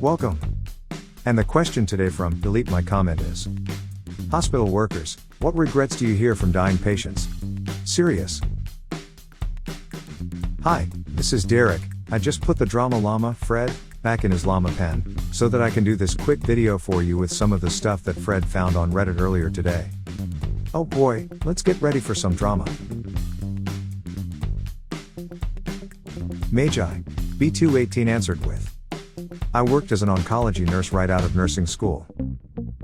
Welcome. And the question today from Delete My Comment is: hospital workers, what regrets do you hear from dying patients? Serious. Hi, this is Derek. I just put the Drama Llama, Fred, back in his llama pen, so that I can do this quick video for you with some of the stuff that Fred found on Reddit earlier today. Oh boy, let's get ready for some drama. Magi, B218 answered with: I worked as an oncology nurse right out of nursing school.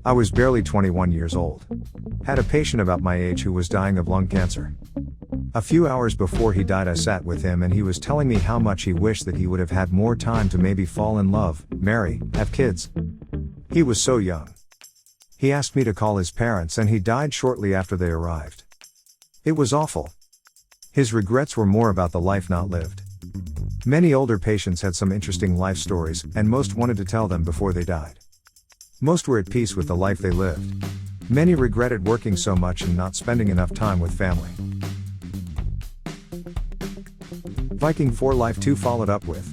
I was barely 21 years old. Had a patient about my age who was dying of lung cancer. A few hours before he died, I sat with him and he was telling me how much he wished that he would have had more time to maybe fall in love, marry, have kids. He was so young. He asked me to call his parents and he died shortly after they arrived. It was awful. His regrets were more about the life not lived. Many older patients had some interesting life stories, and most wanted to tell them before they died. Most were at peace with the life they lived. Many regretted working so much and not spending enough time with family. Viking 4 Life 2 followed up with: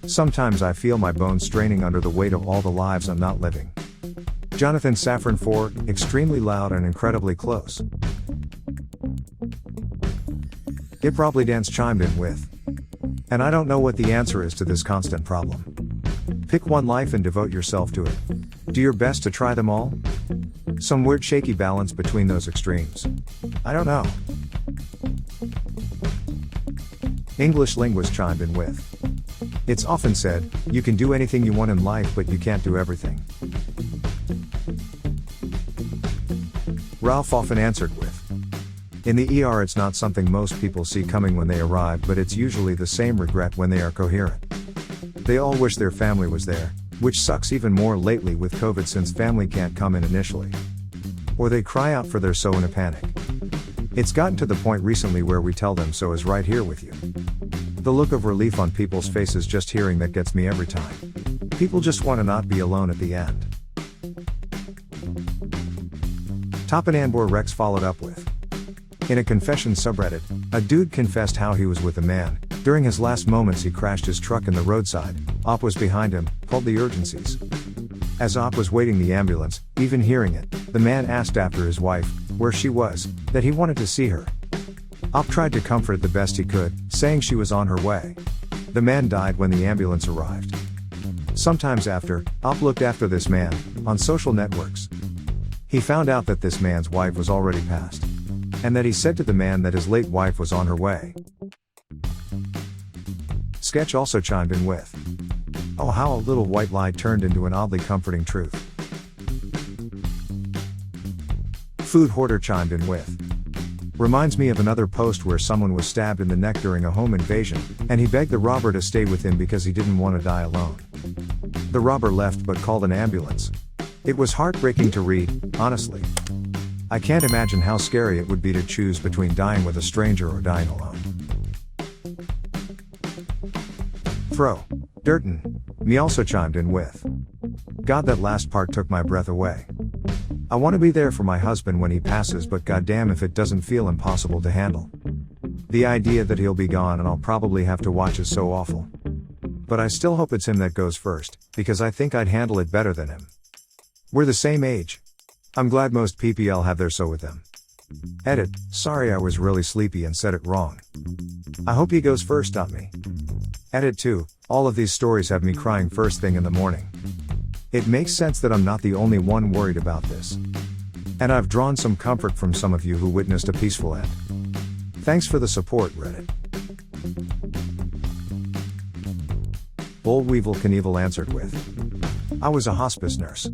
sometimes I feel my bones straining under the weight of all the lives I'm not living. Jonathan Safran 4, extremely loud and incredibly close. It Probably Dance chimed in with: and I don't know what the answer is to this constant problem. Pick one life and devote yourself to it. Do your best to try them all. Some weird shaky balance between those extremes. I don't know. English Linguist chimed in with: it's often said, you can do anything you want in life but you can't do everything. Ralph often answered with: in the ER it's not something most people see coming when they arrive, but it's usually the same regret when they are coherent. They all wish their family was there, which sucks even more lately with COVID since family can't come in initially. Or they cry out for their so in a panic. It's gotten to the point recently where we tell them so is right here with you. The look of relief on people's faces just hearing that gets me every time. People just want to not be alone at the end. Topinambor Rex followed up with: in a confession subreddit, a dude confessed how he was with a man. During his last moments he crashed his truck in the roadside. Op was behind him, called the urgencies. As Op was waiting the ambulance, even hearing it, the man asked after his wife, where she was, that he wanted to see her. Op tried to comfort the best he could, saying she was on her way. The man died when the ambulance arrived. Sometimes after, Op looked after this man, on social networks. He found out that this man's wife was already passed. And that he said to the man that his late wife was on her way. Sketch also chimed in with: oh, how a little white lie turned into an oddly comforting truth. Food Hoarder chimed in with: reminds me of another post where someone was stabbed in the neck during a home invasion, and he begged the robber to stay with him because he didn't want to die alone. The robber left but called an ambulance. It was heartbreaking to read, honestly. I can't imagine how scary it would be to choose between dying with a stranger or dying alone. Throw. Durton. Me also chimed in with: God, that last part took my breath away. I want to be there for my husband when he passes, but goddamn if it doesn't feel impossible to handle. The idea that he'll be gone and I'll probably have to watch is so awful. But I still hope it's him that goes first, because I think I'd handle it better than him. We're the same age. I'm glad most PPL have their so with them. Edit, sorry I was really sleepy and said it wrong. I hope he goes first, not me. Edit 2, all of these stories have me crying first thing in the morning. It makes sense that I'm not the only one worried about this. And I've drawn some comfort from some of you who witnessed a peaceful end. Thanks for the support, Reddit. Bull Weevil Knievel answered with: I was a hospice nurse.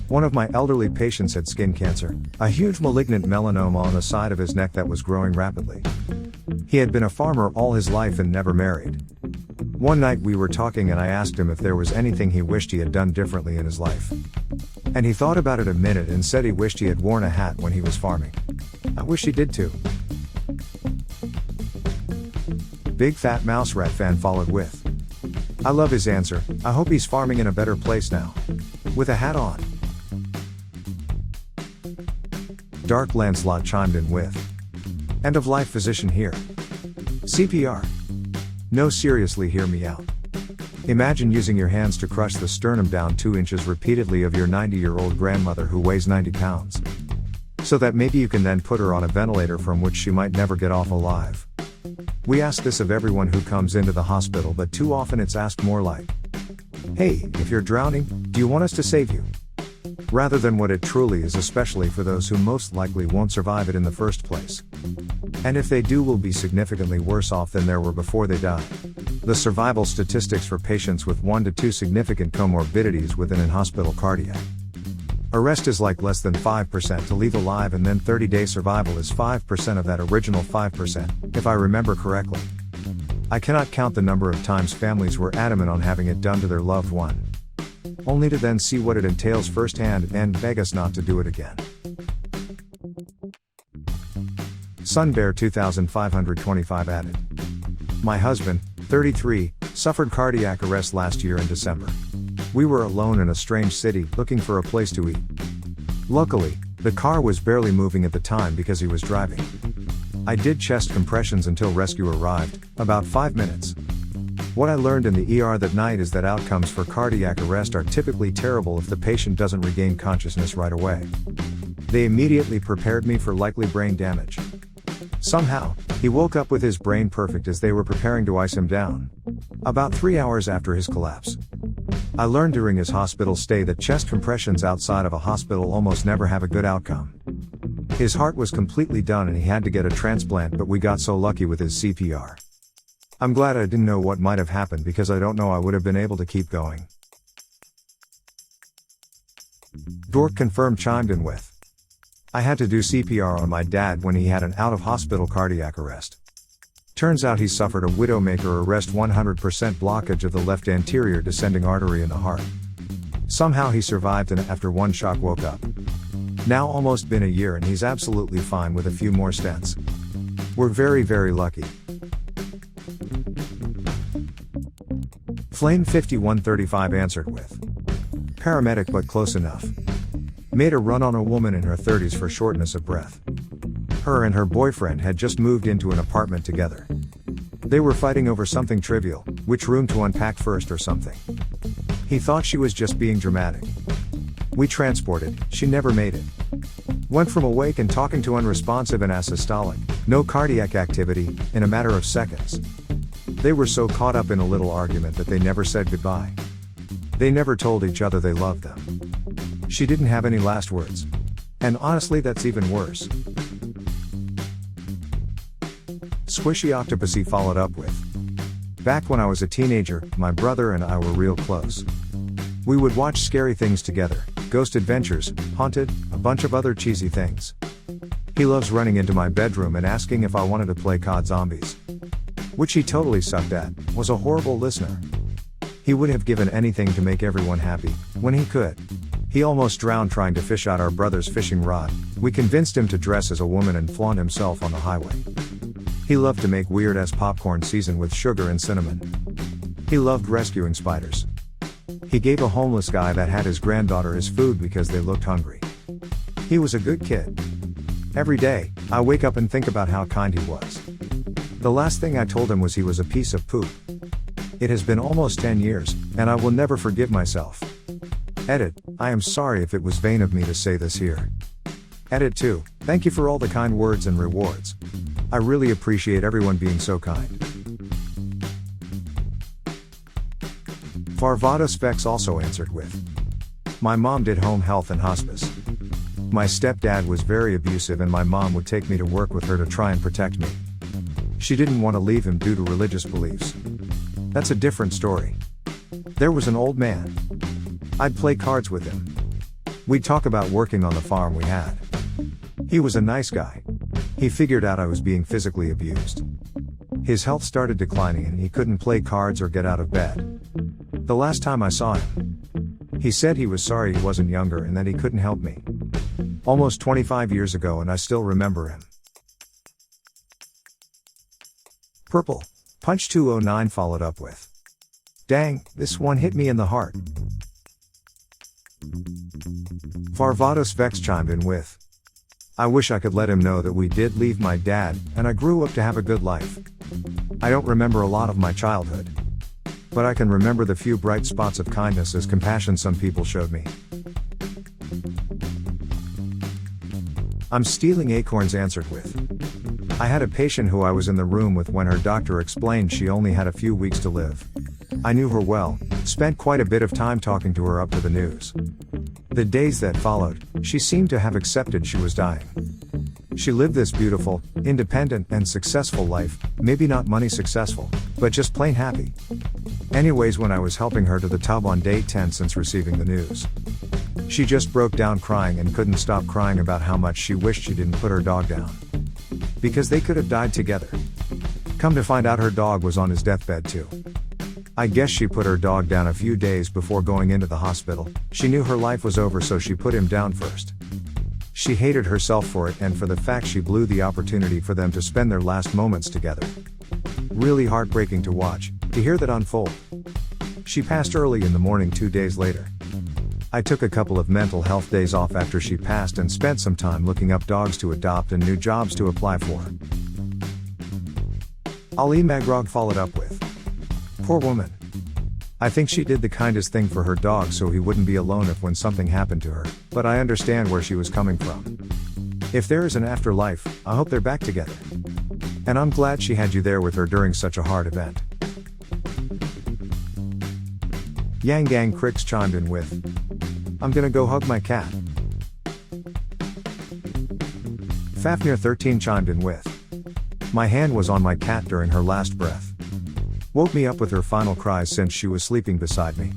One of my elderly patients had skin cancer, a huge malignant melanoma on the side of his neck that was growing rapidly. He had been a farmer all his life and never married. One night we were talking and I asked him if there was anything he wished he had done differently in his life. And he thought about it a minute and said he wished he had worn a hat when he was farming. I wish he did too. Big Fat Mouse Rat fan followed with: I love his answer, I hope he's farming in a better place now. With a hat on. Dark Lancelot chimed in with: end of life physician here. CPR. No, seriously, hear me out. Imagine using your hands to crush the sternum down 2 inches repeatedly of your 90-year-old grandmother who weighs 90 pounds. So that maybe you can then put her on a ventilator from which she might never get off alive. We ask this of everyone who comes into the hospital, but too often it's asked more like, "Hey, if you're drowning, do you want us to save you?" Rather than what it truly is, especially for those who most likely won't survive it in the first place. And if they do, will be significantly worse off than they were before they died. The survival statistics for patients with 1 to 2 significant comorbidities with an in-hospital cardiac arrest is like less than 5% to leave alive, and then 30-day survival is 5% of that original 5%, if I remember correctly. I cannot count the number of times families were adamant on having it done to their loved one, only to then see what it entails firsthand and beg us not to do it again. Sunbear 2525 added, "My husband, 33, suffered cardiac arrest last year in December. We were alone in a strange city, looking for a place to eat. Luckily, the car was barely moving at the time because he was driving. I did chest compressions until rescue arrived, about 5 minutes. What I learned in the ER that night is that outcomes for cardiac arrest are typically terrible if the patient doesn't regain consciousness right away. They immediately prepared me for likely brain damage. Somehow, he woke up with his brain perfect as they were preparing to ice him down. About 3 hours after his collapse. I learned during his hospital stay that chest compressions outside of a hospital almost never have a good outcome. His heart was completely done and he had to get a transplant, but we got so lucky with his CPR. I'm glad I didn't know what might have happened, because I don't know I would have been able to keep going." Dork Confirmed chimed in with, "I had to do CPR on my dad when he had an out-of-hospital cardiac arrest. Turns out he suffered a widowmaker arrest, 100% blockage of the left anterior descending artery in the heart. Somehow he survived and after one shock woke up. Now almost been a year and he's absolutely fine with a few more stents. We're very, very lucky." Flame 5135 answered with, "Paramedic but close enough. Made a run on a woman in her 30s for shortness of breath. Her and her boyfriend had just moved into an apartment together. They were fighting over something trivial, which room to unpack first or something. He thought she was just being dramatic. We transported, she never made it. Went from awake and talking to unresponsive and asystolic, no cardiac activity, in a matter of seconds. They were so caught up in a little argument that they never said goodbye. They never told each other they loved them. She didn't have any last words. And honestly, that's even worse." Squishy Octopusy followed up with, "Back when I was a teenager, my brother and I were real close. We would watch scary things together, Ghost Adventures, Haunted, a bunch of other cheesy things. He loves running into my bedroom and asking if I wanted to play COD Zombies. Which he totally sucked at, was a horrible listener. He would have given anything to make everyone happy, when he could. He almost drowned trying to fish out our brother's fishing rod. We convinced him to dress as a woman and flaunt himself on the highway. He loved to make weird-ass popcorn seasoned with sugar and cinnamon. He loved rescuing spiders. He gave a homeless guy that had his granddaughter his food because they looked hungry. He was a good kid. Every day, I wake up and think about how kind he was. The last thing I told him was he was a piece of poop. It has been almost 10 years, and I will never forgive myself. Edit, I am sorry if it was vain of me to say this here. Edit 2, thank you for all the kind words and rewards. I really appreciate everyone being so kind." Farvados Vex also answered with, "My mom did home health and hospice. My stepdad was very abusive and my mom would take me to work with her to try and protect me. She didn't want to leave him due to religious beliefs. That's a different story. There was an old man. I'd play cards with him. We'd talk about working on the farm we had. He was a nice guy. He figured out I was being physically abused. His health started declining and he couldn't play cards or get out of bed. The last time I saw him, he said he was sorry he wasn't younger and that he couldn't help me. Almost 25 years ago and I still remember him." Purple Punch 209 followed up with, "Dang, this one hit me in the heart." Farvados Vex chimed in with, "I wish I could let him know that we did leave my dad, and I grew up to have a good life. I don't remember a lot of my childhood. But I can remember the few bright spots of kindness as compassion some people showed me. I'm stealing acorns answered with. I had a patient who I was in the room with when her doctor explained she only had a few weeks to live. I knew her well, spent quite a bit of time talking to her up to the news. The days that followed, she seemed to have accepted she was dying. She lived this beautiful, independent, and successful life, maybe not money successful, but just plain happy. Anyways, when I was helping her to the tub on day 10 since receiving the news, she just broke down crying and couldn't stop crying about how much she wished she didn't put her dog down. Because they could have died together. Come to find out her dog was on his deathbed too. I guess she put her dog down a few days before going into the hospital. She knew her life was over, so she put him down first. She hated herself for it and for the fact she blew the opportunity for them to spend their last moments together. Really heartbreaking to watch, to hear that unfold. She passed early in the morning 2 days later. I took a couple of mental health days off after she passed and spent some time looking up dogs to adopt and new jobs to apply for. Ali Magrog followed up with, "Poor woman. I think she did the kindest thing for her dog so he wouldn't be alone if when something happened to her, but I understand where she was coming from. If there is an afterlife, I hope they're back together. And I'm glad she had you there with her during such a hard event." Yang Gang Cricks chimed in with, "I'm gonna go hug my cat." Fafnir 13 chimed in with, "My hand was on my cat during her last breath. Woke me up with her final cries since she was sleeping beside me.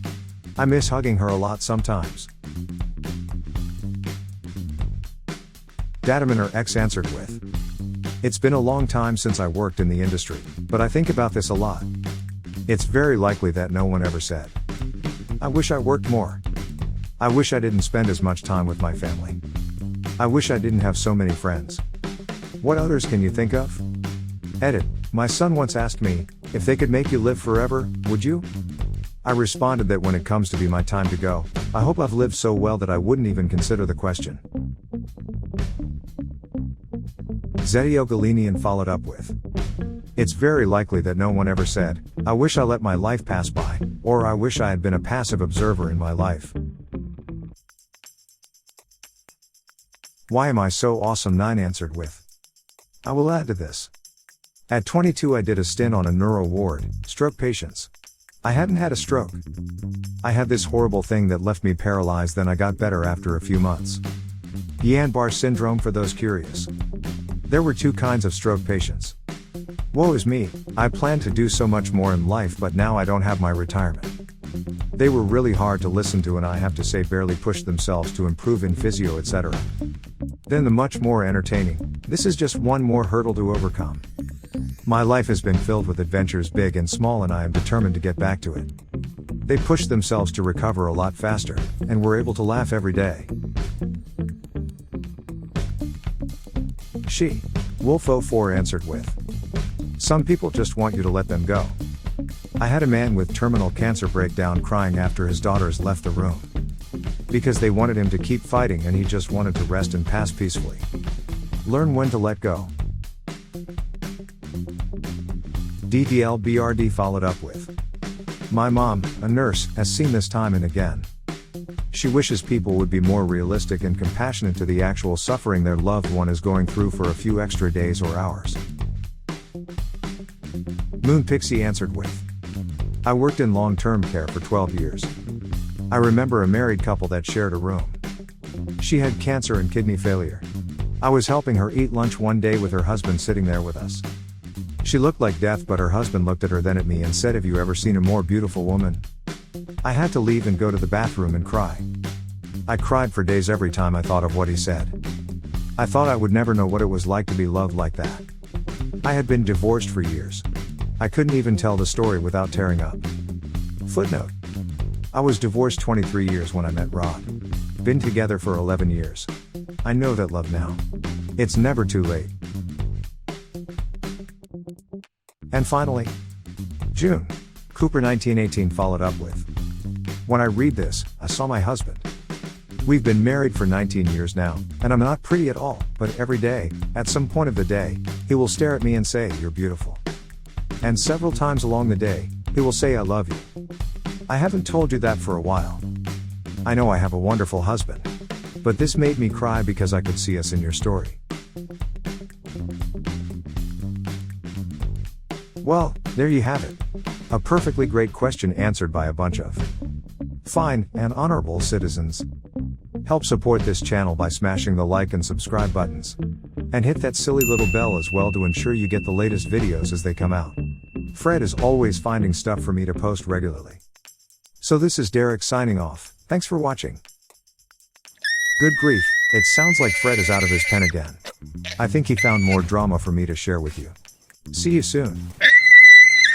I miss hugging her a lot sometimes." Dataminer X answered with, "It's been a long time since I worked in the industry, but I think about this a lot. It's very likely that no one ever said, 'I wish I worked more. I wish I didn't spend as much time with my family. I wish I didn't have so many friends.' What others can you think of?" Edit, my son once asked me, "If they could make you live forever, would you?" I responded that when it comes to be my time to go, I hope I've lived so well that I wouldn't even consider the question. Zetio Galenian followed up with, "It's very likely that no one ever said, 'I wish I let my life pass by,' or 'I wish I had been a passive observer in my life.'" Why am I so awesome? 9 answered with, "I will add to this. At 22 I did a stint on a neuro ward, stroke patients. I hadn't had a stroke. I had this horrible thing that left me paralyzed, then I got better after a few months. Guillain-Barré syndrome for those curious. There were 2 kinds of stroke patients. Woe is me, I planned to do so much more in life, but now I don't have my retirement. They were really hard to listen to and I have to say barely pushed themselves to improve in physio etc. Then the much more entertaining, this is just one more hurdle to overcome. My life has been filled with adventures big and small and I am determined to get back to it." They pushed themselves to recover a lot faster, and were able to laugh every day. She, Wolf04 answered with, "Some people just want you to let them go. I had a man with terminal cancer break down crying after his daughters left the room. Because they wanted him to keep fighting and he just wanted to rest and pass peacefully. Learn when to let go." DDLBRD followed up with, "My mom, a nurse, has seen this time and again. She wishes people would be more realistic and compassionate to the actual suffering their loved one is going through for a few extra days or hours." Moon Pixie answered with, "I worked in long-term care for 12 years. I remember a married couple that shared a room. She had cancer and kidney failure. I was helping her eat lunch one day with her husband sitting there with us. She looked like death, but her husband looked at her then at me and said, 'Have you ever seen a more beautiful woman?' I had to leave and go to the bathroom and cry. I cried for days every time I thought of what he said. I thought I would never know what it was like to be loved like that. I had been divorced for years. I couldn't even tell the story without tearing up." Footnote: I was divorced 23 years when I met Rod. Been together for 11 years. I know that love now. It's never too late. And finally, June, Cooper 1918 followed up with, "When I read this, I saw my husband. We've been married for 19 years now, and I'm not pretty at all, but every day, at some point of the day, he will stare at me and say, 'You're beautiful.' And several times along the day, He will say I love you. I haven't told you that for a while. I know I have a wonderful husband. But this made me cry because I could see us in your story. Well, there you have it. A perfectly great question answered by a bunch of fine and honorable citizens. Help support this channel by smashing the like and subscribe buttons. And hit that silly little bell as well to ensure you get the latest videos as they come out. Fred is always finding stuff for me to post regularly. So this is Derek signing off. Thanks for watching. Good grief, it sounds like Fred is out of his pen again. I think he found more drama for me to share with you. See you soon.